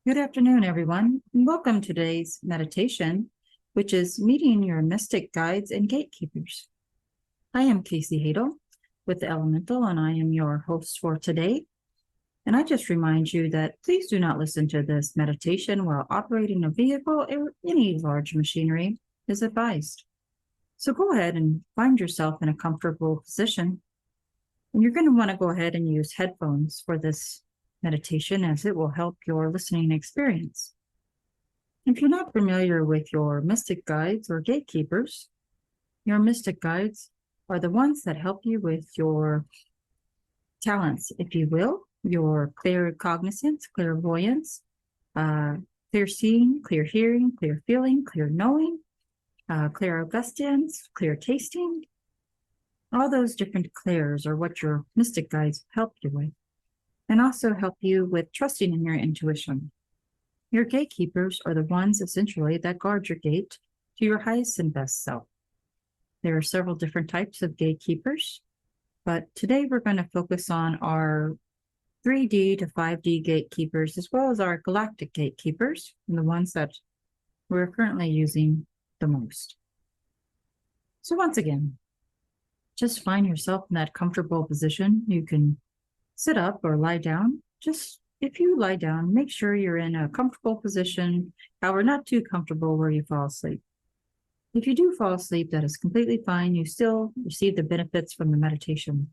Good afternoon, everyone, and welcome to today's meditation, which is meeting your Mystic Guides and Gatekeepers. I am Kaycey Hadl with The Elemental, and I am your host for today. And I just remind you that please do not listen to this meditation while operating a vehicle or any large machinery is advised. So go ahead and find yourself in a comfortable position. And you're going to want to go ahead and use headphones for this meditation, as it will help your listening experience. If you're not familiar with your mystic guides or gatekeepers, your mystic guides are the ones that help you with your talents, if you will, your clear cognizance, clairvoyance, clear seeing, clear hearing, clear feeling, clear knowing, clear augustance, clear tasting. All those different clairs are what your mystic guides help you with, and also help you with trusting in your intuition. Your gatekeepers are the ones essentially that guard your gate to your highest and best self. There are several different types of gatekeepers, but today we're going to focus on our 3D to 5D gatekeepers, as well as our galactic gatekeepers, and the ones that we're currently using the most. So once again, just find yourself in that comfortable position. You can sit up or lie down. Just if you lie down, make sure you're in a comfortable position, however, not too comfortable where you fall asleep. If you do fall asleep, that is completely fine. You still receive the benefits from the meditation.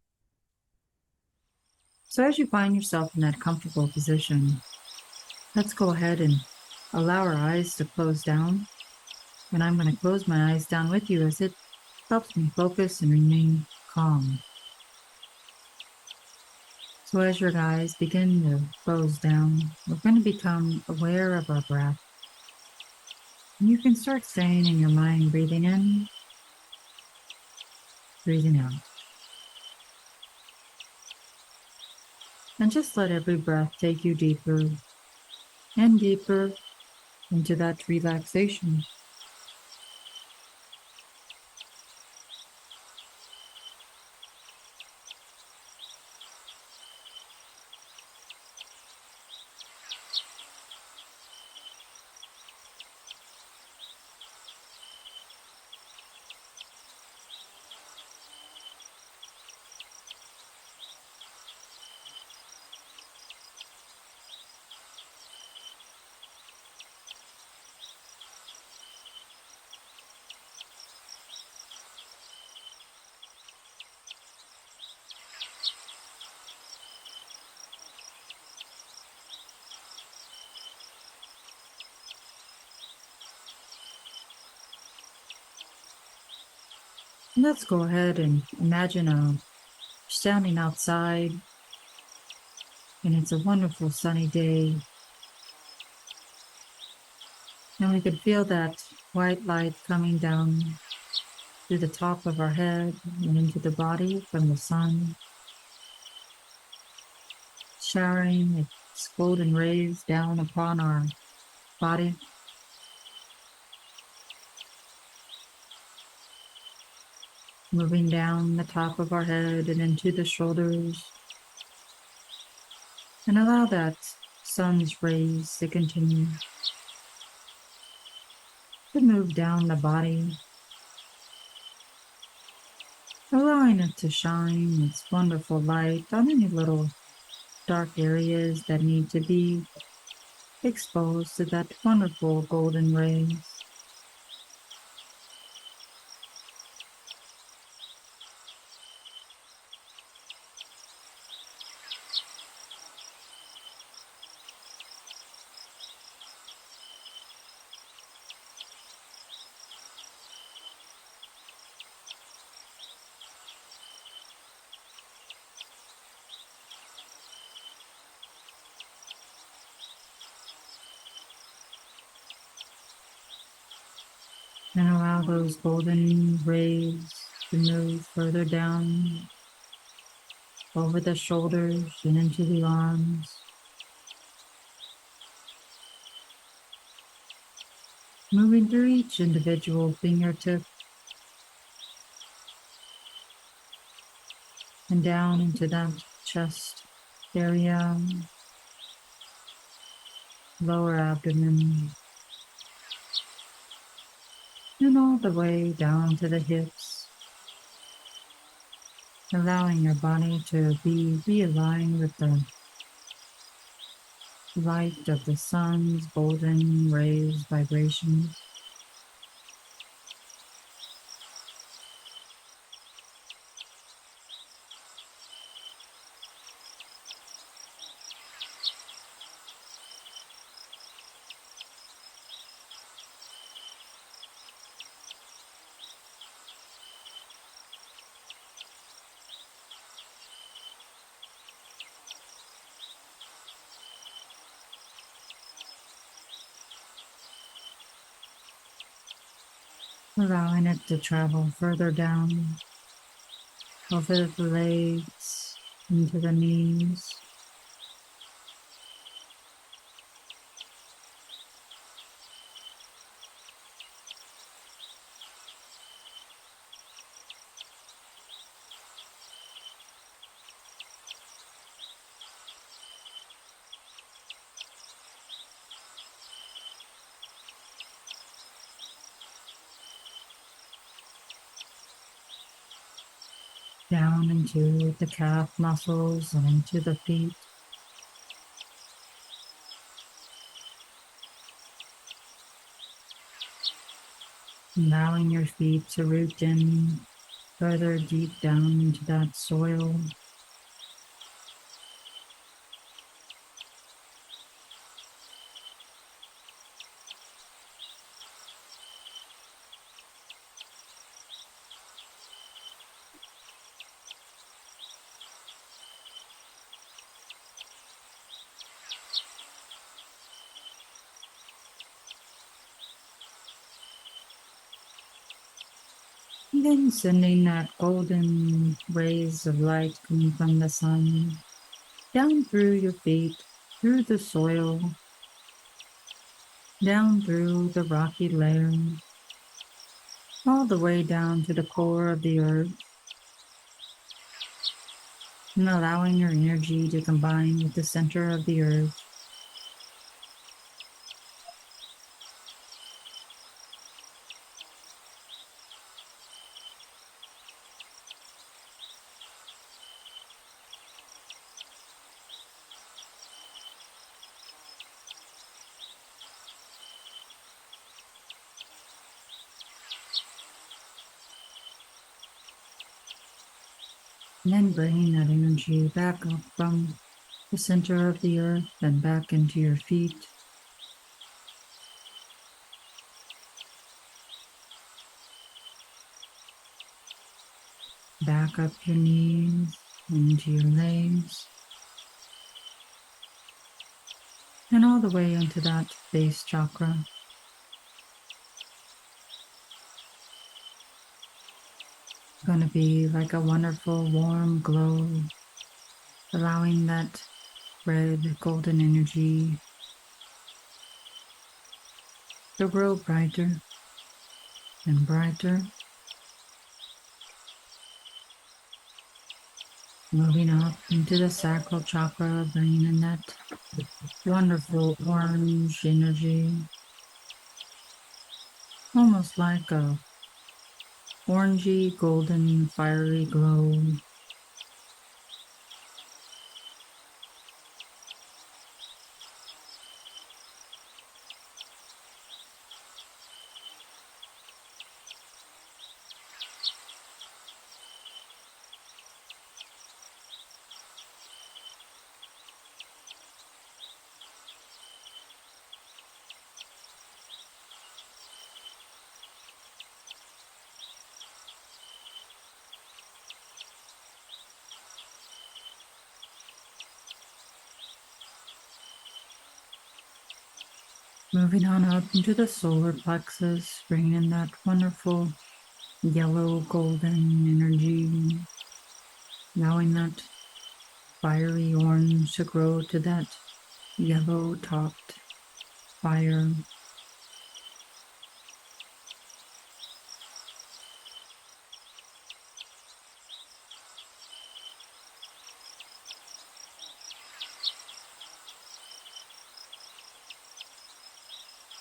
So as you find yourself in that comfortable position, let's go ahead and allow our eyes to close down. And I'm going to close my eyes down with you, as it helps me focus and remain calm. So as your eyes begin to close down, we're going to become aware of our breath. And you can start saying in your mind, breathing in, breathing out. And just let every breath take you deeper and deeper into that relaxation. Let's go ahead and imagine standing outside, and it's a wonderful sunny day. And we could feel that white light coming down through the top of our head and into the body from the sun, showering its golden rays down upon our body. Moving down the top of our head and into the shoulders. And allow that sun's rays to continue to move down the body, allowing it to shine its wonderful light on any little dark areas that need to be exposed to that wonderful golden rays. And allow those golden rays to move further down over the shoulders and into the arms. Moving through each individual fingertip and down into that chest area. lower abdomen, and all the way down to the hips, allowing your body to be realigned with the light of the sun's golden rays vibration. Allowing it to travel further down over the legs, into the knees, down into the calf muscles and into the feet, allowing your feet to root in further deep down into that soil. And then sending that golden rays of light coming from the sun down through your feet, through the soil, down through the rocky layer, all the way down to the core of the earth, and allowing your energy to combine with the center of the earth. And then bringing that energy back up from the center of the earth and back into your feet. Back up your knees, into your legs, and all the way into that base chakra. It's going to be like a wonderful warm glow, allowing that red golden energy to grow brighter and brighter, moving up into the sacral chakra, bringing in that wonderful orange energy, almost like a orangey golden fiery glow. Moving on up into the solar plexus, bringing in that wonderful yellow golden energy, allowing that fiery orange to grow to that yellow topped fire.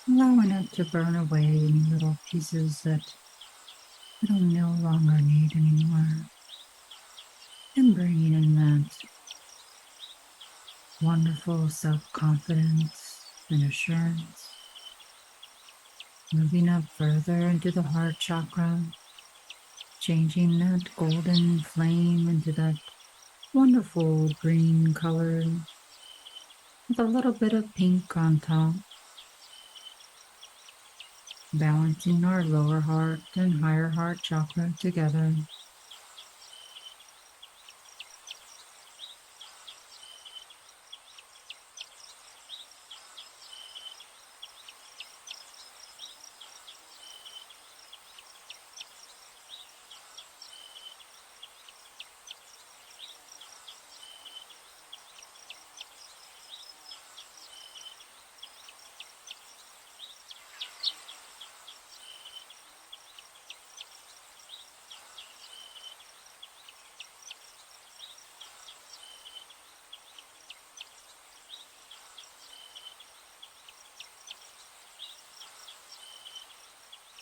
allowing it to burn away any little pieces that I don't no longer need anymore, and bringing in that wonderful self-confidence and assurance, moving up further into the heart chakra, changing that golden flame into that wonderful green color with a little bit of pink on top, balancing our lower heart and higher heart chakra together.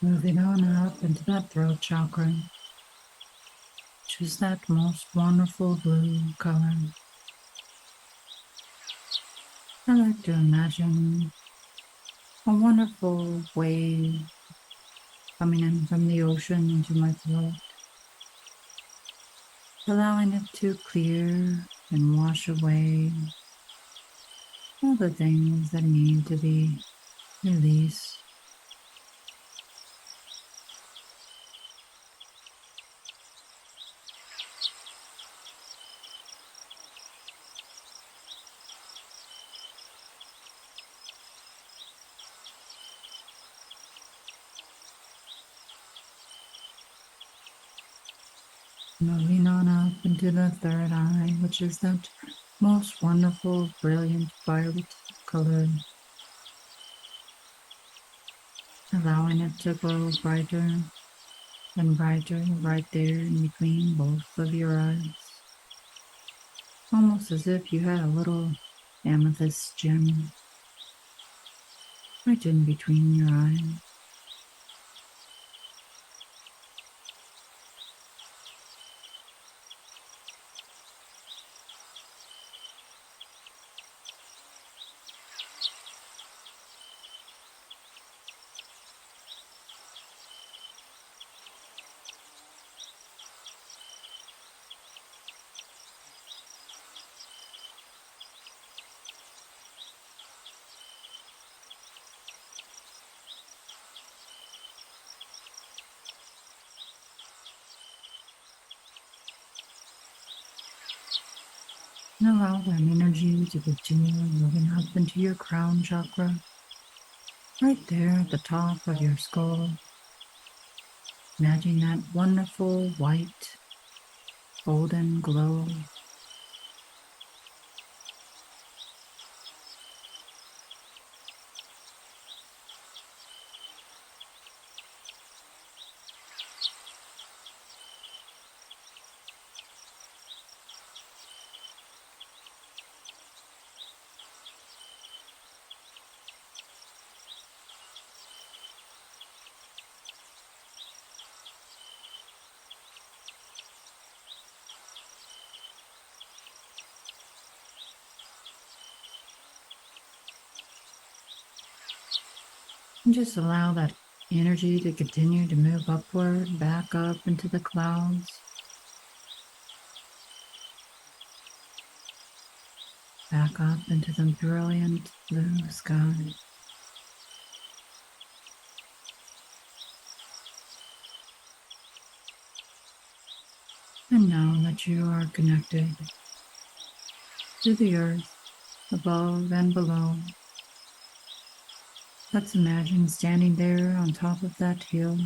Moving on up into that throat chakra, which is that most wonderful blue color. I like to imagine a wonderful wave coming in from the ocean into my throat, allowing it to clear and wash away all the things that need to be released. Moving on up into the third eye, which is that most wonderful, brilliant violet color, allowing it to glow brighter and brighter right there in between both of your eyes, almost as if you had a little amethyst gem right in between your eyes. And allow that energy to continue moving up into your crown chakra, right there at the top of your skull. Imagine that wonderful white, golden glow. And just allow that energy to continue to move upward, back up into the clouds, back up into the brilliant blue sky. And now that you are connected to the earth above and below, let's imagine standing there on top of that hill.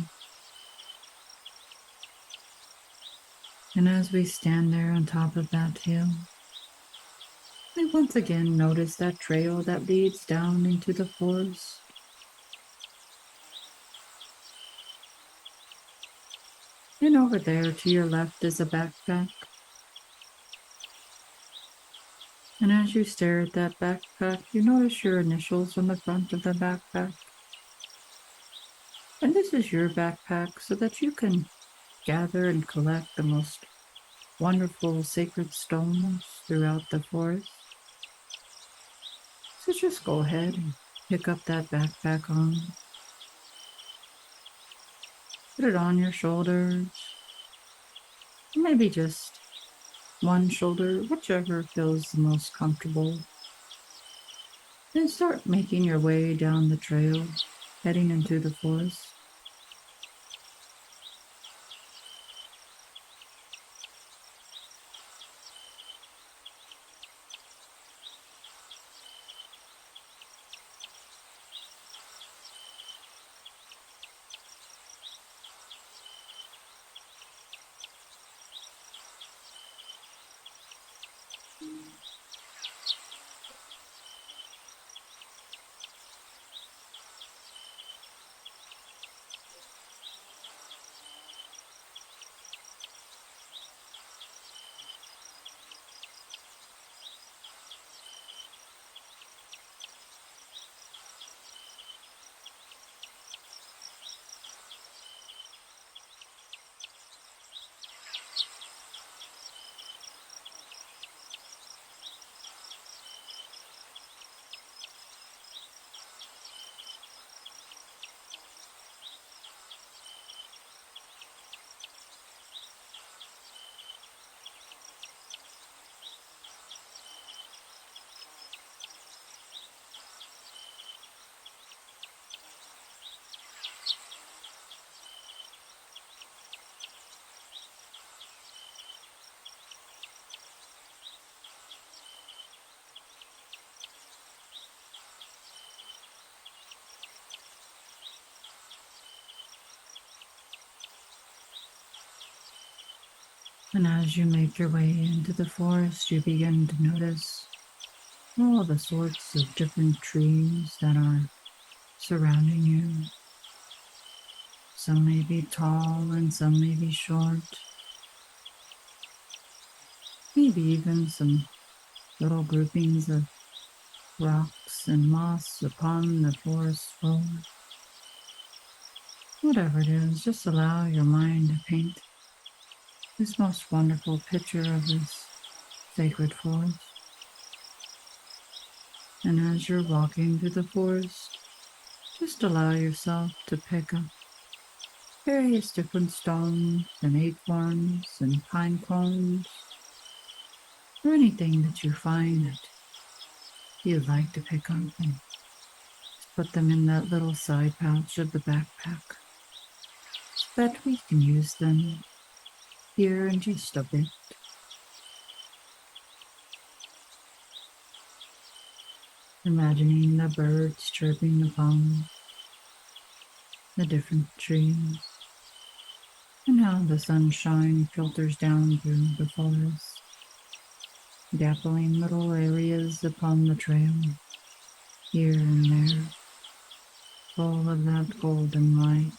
And as we stand there on top of that hill, we once again notice that trail that leads down into the forest. And over there to your left is a backpack. And as you stare at that backpack, you notice your initials on the front of the backpack. And this is your backpack so that you can gather and collect the most wonderful sacred stones throughout the forest. So just go ahead and pick up that backpack on. Put it on your shoulders. Maybe just one shoulder, whichever feels the most comfortable. Then start making your way down the trail, heading into the forest. And as you make your way into the forest, you begin to notice all the sorts of different trees that are surrounding you. Some may be tall and some may be short. Maybe even some little groupings of rocks and moss upon the forest floor. Whatever it is, just allow your mind to paint this most wonderful picture of this sacred forest. And as you're walking through the forest, just allow yourself to pick up various different stones and acorns and pine cones, or anything that you find that you'd like to pick up, and put them in that little side pouch of the backpack so that we can use them here in just a bit. Imagining the birds chirping upon the different trees, and how the sunshine filters down through the forest, dappling little areas upon the trail, here and there, full of that golden light.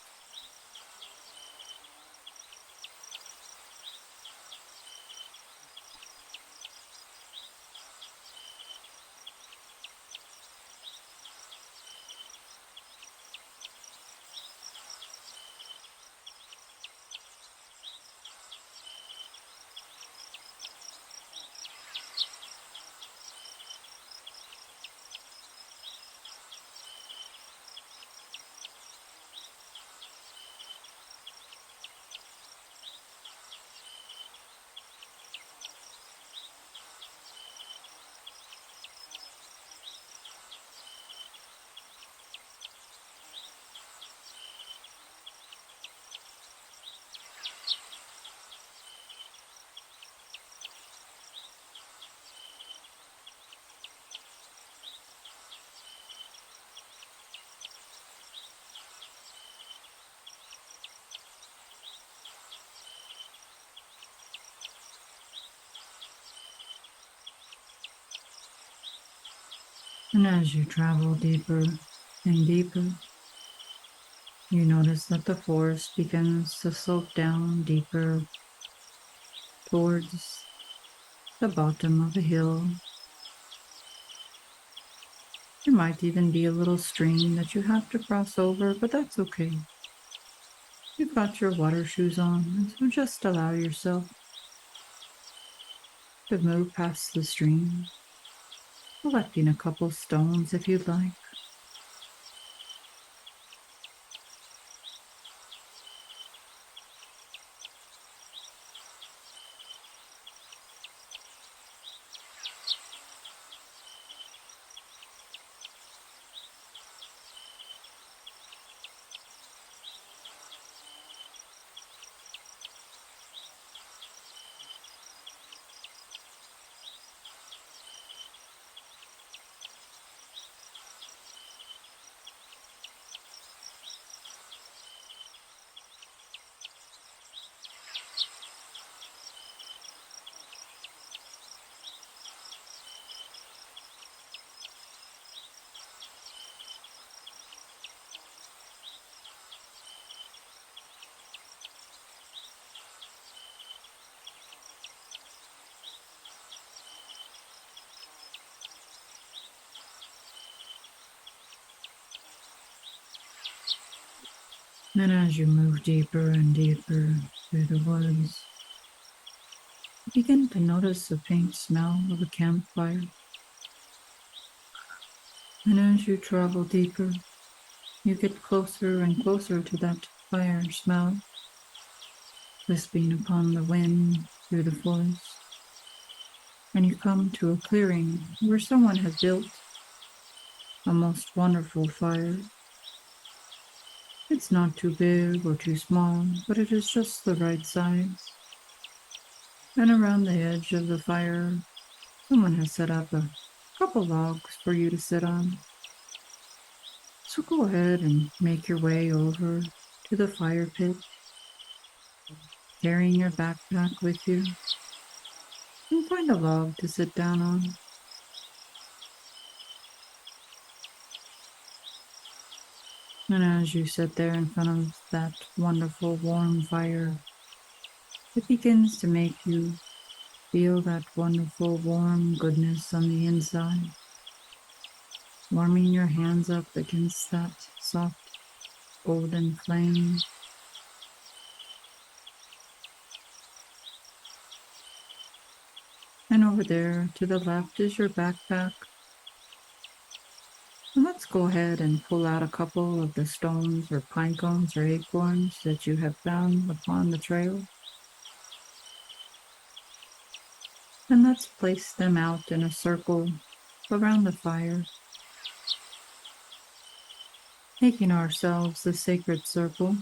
And as you travel deeper and deeper, you notice that the forest begins to slope down deeper towards the bottom of the hill. There might even be a little stream that you have to cross over, but that's okay. You've got your water shoes on, so just allow yourself to move past the stream, collecting a couple stones if you'd like. And as you move deeper and deeper through the woods, you begin to notice the faint smell of a campfire. And as you travel deeper, you get closer and closer to that fire smell, lisping upon the wind through the forest. And you come to a clearing where someone has built a most wonderful fire. It's not too big or too small, but it is just the right size. And around the edge of the fire, someone has set up a couple logs for you to sit on. So go ahead and make your way over to the fire pit, carrying your backpack with you, and find a log to sit down on. And as you sit there in front of that wonderful warm fire, it begins to make you feel that wonderful warm goodness on the inside, warming your hands up against that soft golden flame. And over there to the left is your backpack. And let's go ahead and pull out a couple of the stones or pine cones or acorns that you have found upon the trail. And let's place them out in a circle around the fire, making ourselves the sacred circle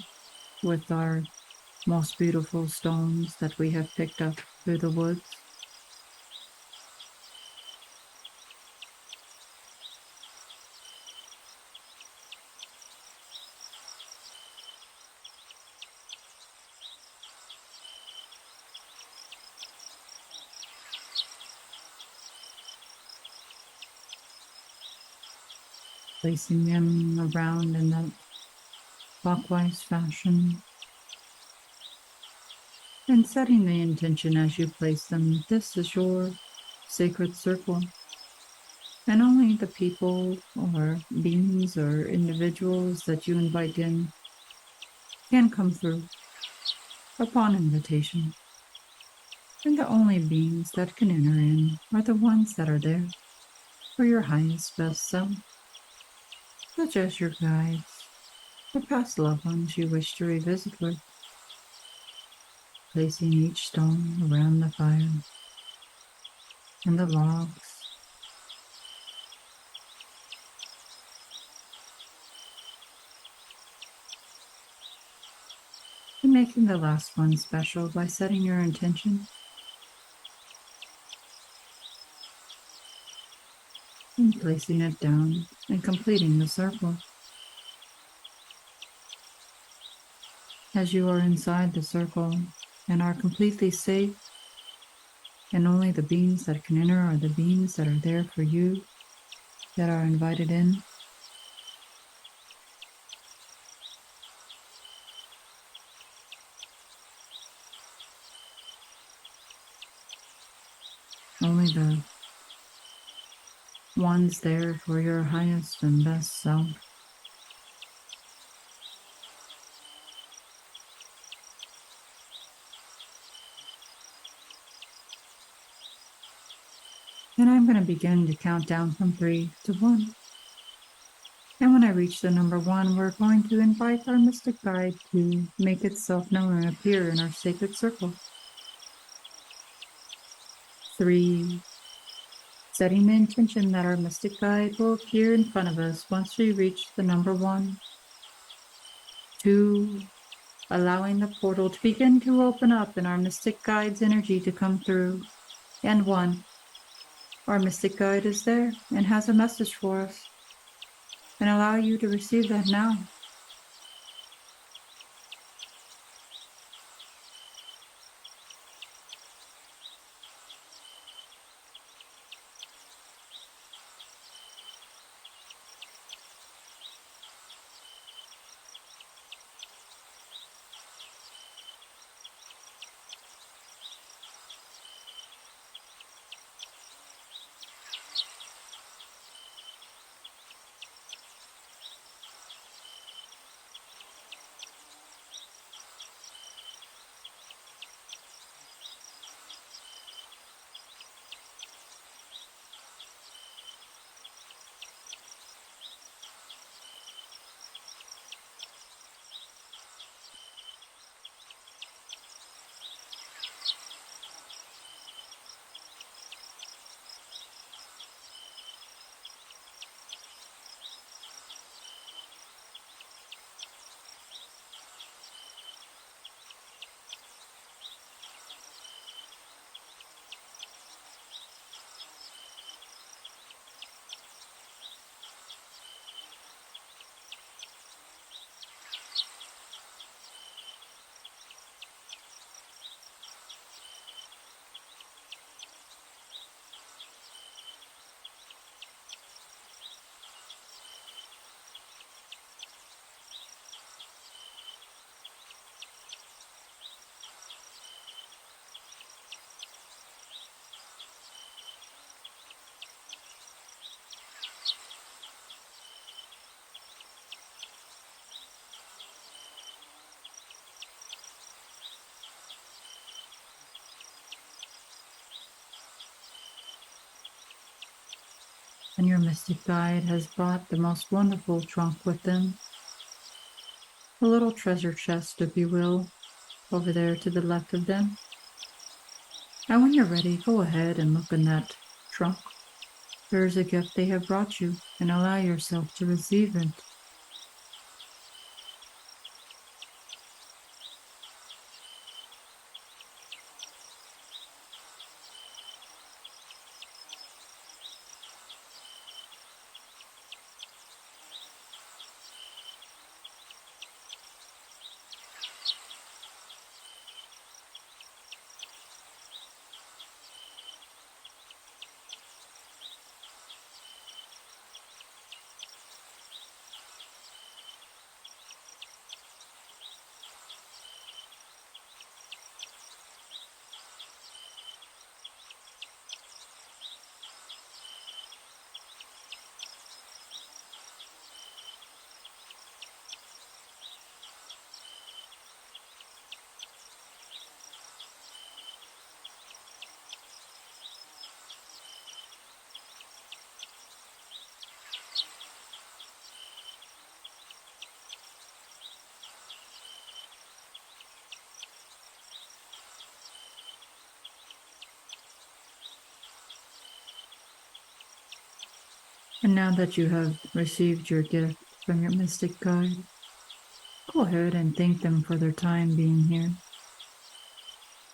with our most beautiful stones that we have picked up through the woods. Placing them around in that clockwise fashion, and setting the intention as you place them. This is your sacred circle, and only the people or beings or individuals that you invite in can come through upon invitation. And the only beings that can enter in are the ones that are there for your highest best self, such as your guides or past loved ones you wish to revisit with, placing each stone around the fire and the logs. And making the last one special by setting your intention and placing it down and completing the circle. As you are inside the circle and are completely safe, and only the beings that can enter are the beings that are there for you, that are invited in. Only the ones there for your highest and best self. And I'm going to begin to count down from 3 to 1. And when I reach the number 1, we're going to invite our mystic guide to make itself known and appear in our sacred circle. 3, setting the intention that our mystic guide will appear in front of us once we reach the number 1. 2, allowing the portal to begin to open up and our mystic guide's energy to come through. And 1, our mystic guide is there and has a message for us. And allow you to receive that now. And your mystic guide has brought the most wonderful trunk with them. A little treasure chest, if you will, over there to the left of them. And when you're ready, go ahead and look in that trunk. There is a gift they have brought you, and allow yourself to receive it. And now that you have received your gift from your mystic guide, go ahead and thank them for their time being here.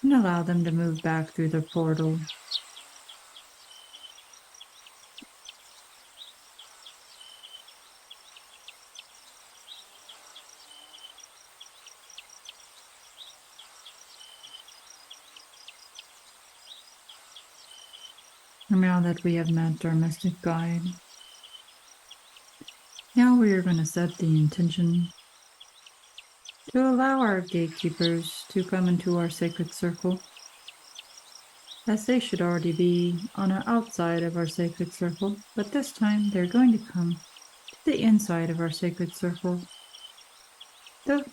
And allow them to move back through the portal. And now that we have met our mystic guide, now we are going to set the intention to allow our gatekeepers to come into our sacred circle, as they should already be on the outside of our sacred circle, but this time they're going to come to the inside of our sacred circle. The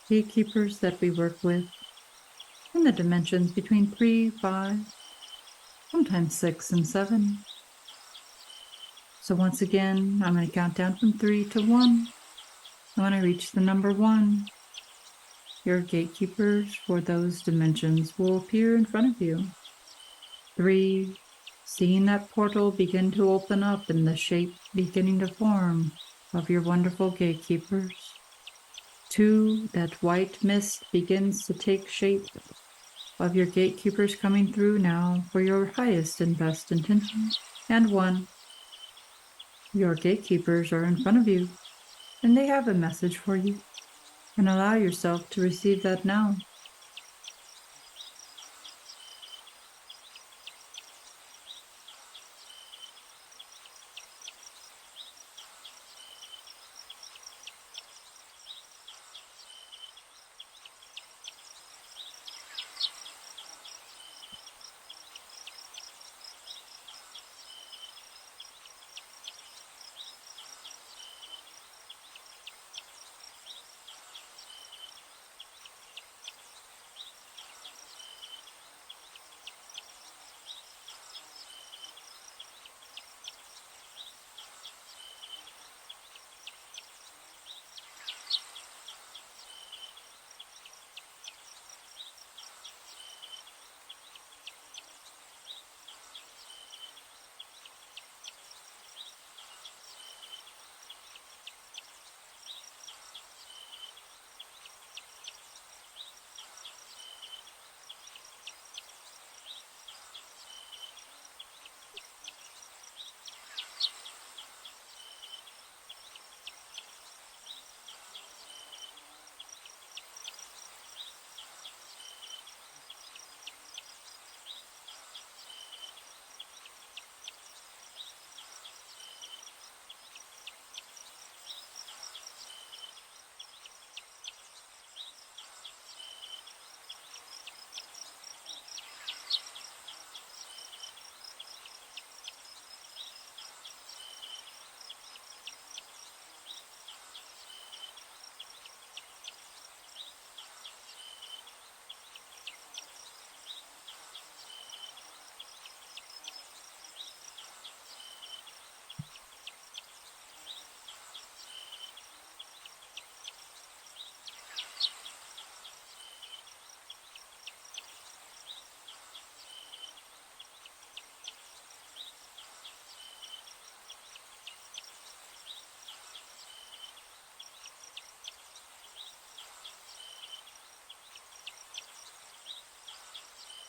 gatekeepers that we work with in the dimensions between 3, 5, sometimes 6 and 7. So once again, I'm going to count down from 3 to 1. And when I reach the number 1, your gatekeepers for those dimensions will appear in front of you. 3, seeing that portal begin to open up and the shape beginning to form of your wonderful gatekeepers. 2, that white mist begins to take shape of your gatekeepers coming through now for your highest and best intentions. And 1, your gatekeepers are in front of you and they have a message for you. And allow yourself to receive that now.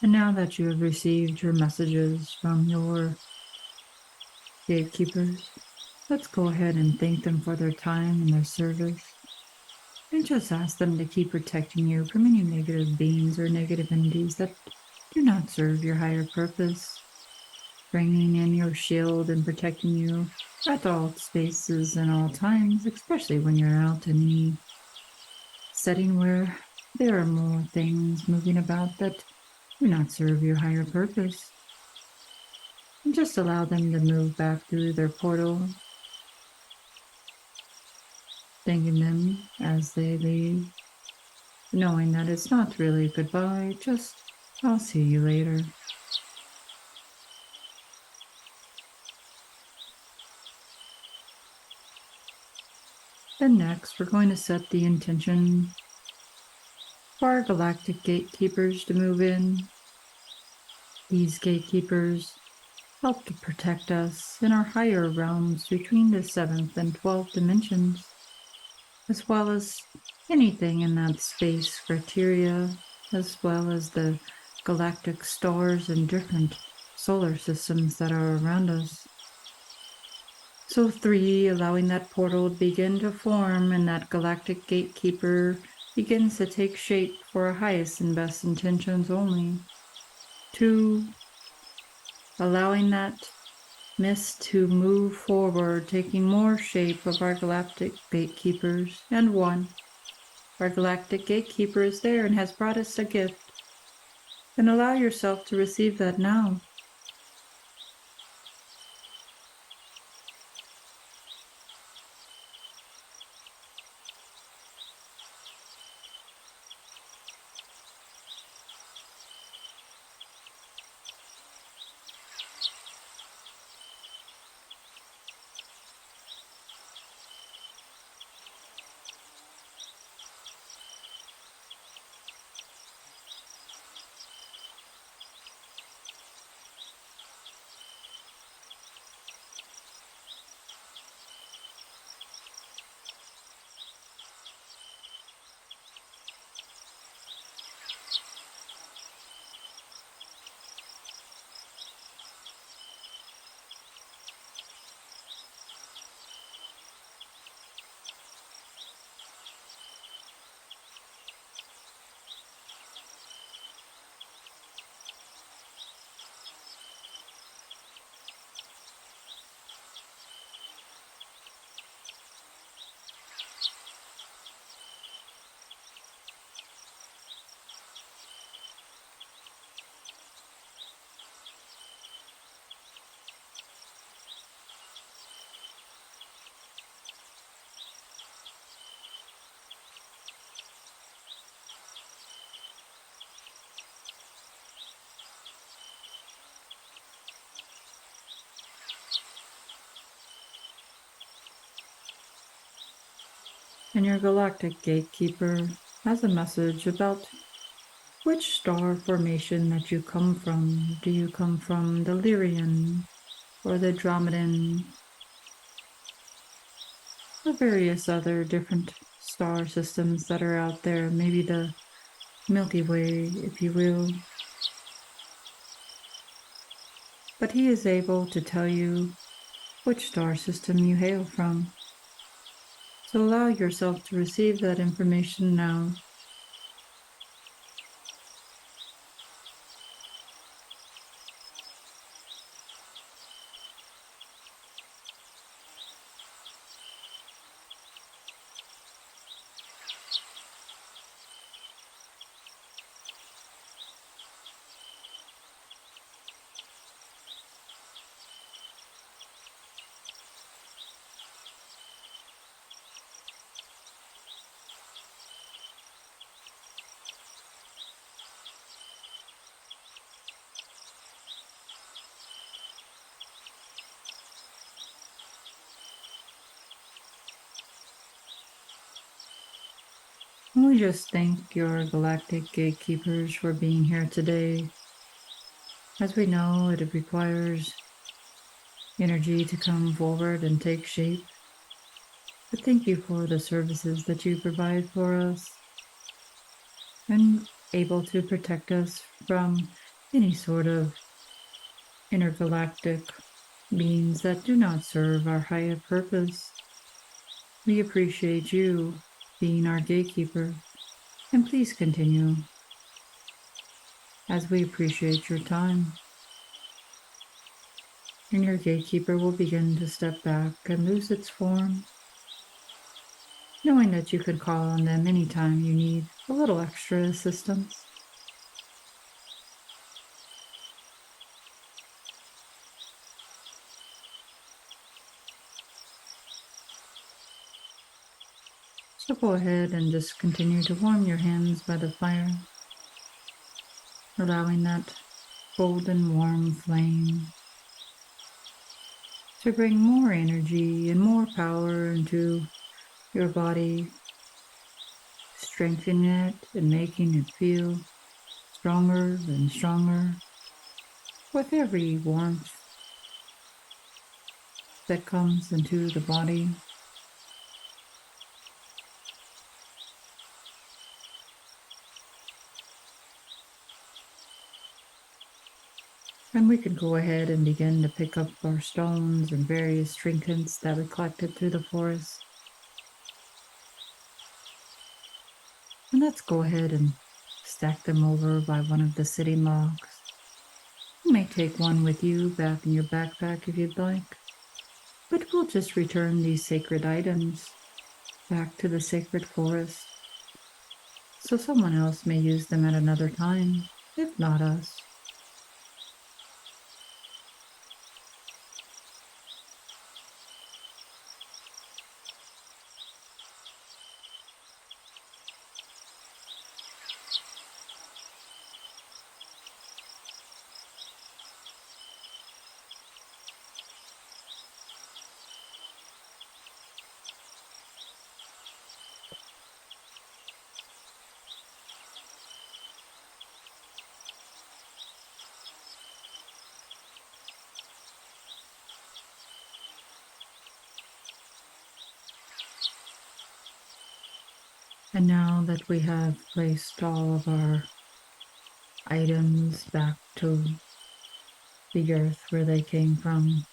And now that you have received your messages from your gatekeepers, let's go ahead and thank them for their time and their service. And just ask them to keep protecting you from any negative beings or negative entities that do not serve your higher purpose, bringing in your shield and protecting you at all spaces and all times, especially when you're out in any setting where there are more things moving about that do not serve your higher purpose. And just allow them to move back through their portal, thanking them as they leave, knowing that it's not really goodbye, just I'll see you later. And next, we're going to set the intention for our galactic gatekeepers to move in. These gatekeepers help to protect us in our higher realms between the 7th and 12th dimensions, as well as anything in that space criteria, as well as the galactic stars and different solar systems that are around us. So 3, allowing that portal to begin to form and that galactic gatekeeper begins to take shape for our highest and best intentions only. 2, allowing that mist to move forward, taking more shape of our galactic gatekeepers. And 1, our galactic gatekeeper is there and has brought us a gift. And allow yourself to receive that now. And your galactic gatekeeper has a message about which star formation that you come from. Do you come from the Lyrian or the Andromedan or various other different star systems that are out there? Maybe the Milky Way, if you will. But he is able to tell you which star system you hail from. So allow yourself to receive that information now. We just thank your galactic gatekeepers for being here today. As we know, it requires energy to come forward and take shape. But thank you for the services that you provide for us and able to protect us from any sort of intergalactic beings that do not serve our higher purpose. We appreciate you being our gatekeeper, and please continue as we appreciate your time. And your gatekeeper will begin to step back and lose its form, knowing that you can call on them anytime you need a little extra assistance. So go ahead and just continue to warm your hands by the fire, allowing that golden warm flame to bring more energy and more power into your body, strengthening it and making it feel stronger and stronger with every warmth that comes into the body. And we can go ahead and begin to pick up our stones and various trinkets that we collected through the forest. And let's go ahead and stack them over by one of the city logs. You may take one with you back in your backpack if you'd like, but we'll just return these sacred items back to the sacred forest, so someone else may use them at another time, if not us. And now that we have placed all of our items back to the earth where they came from,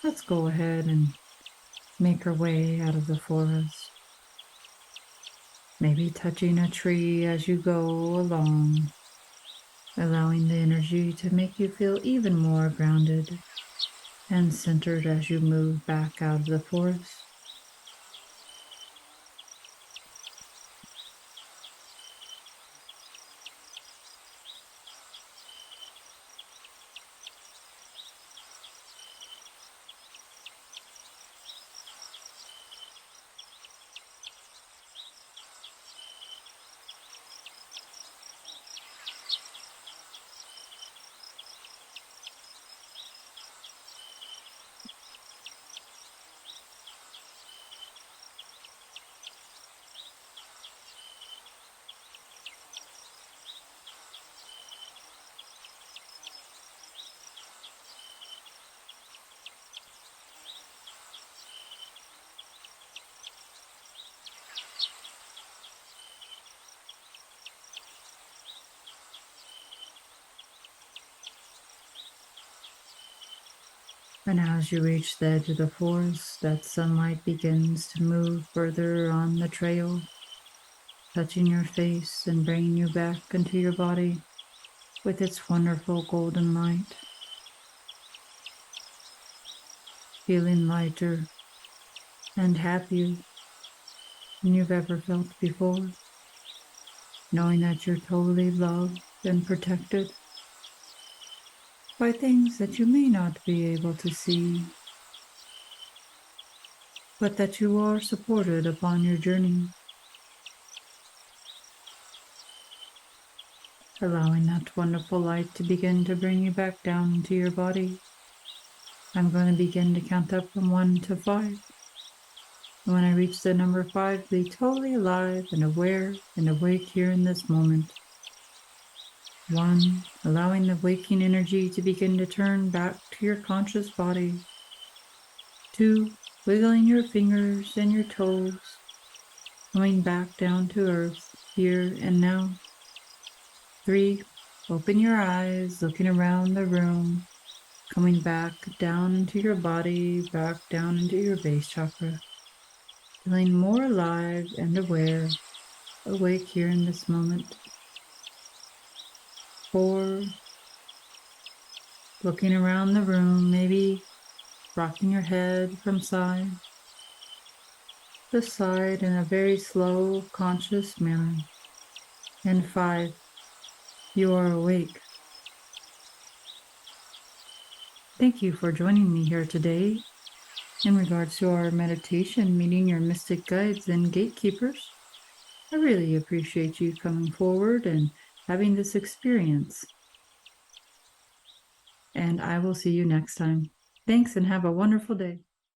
let's go ahead and make our way out of the forest. Maybe touching a tree as you go along, allowing the energy to make you feel even more grounded and centered as you move back out of the forest. And as you reach the edge of the forest, that sunlight begins to move further on the trail, touching your face and bringing you back into your body with its wonderful golden light, feeling lighter and happier than you've ever felt before, knowing that you're totally loved and protected by things that you may not be able to see, but that you are supported upon your journey, allowing that wonderful light to begin to bring you back down into your body. I'm going to begin to count up from 1 to 5. And when I reach the number 5, be totally alive and aware and awake here in this moment. 1, allowing the waking energy to begin to turn back to your conscious body. 2, wiggling your fingers and your toes, coming back down to earth, here and now. 3, open your eyes, looking around the room, coming back down into your body, back down into your base chakra, feeling more alive and aware, awake here in this moment. 4, looking around the room, maybe rocking your head from side to side in a very slow, conscious manner. And 5, you are awake. Thank you for joining me here today in regards to our meditation, meeting your mystic guides and gatekeepers. I really appreciate you coming forward and having this experience. And I will see you next time. Thanks and have a wonderful day.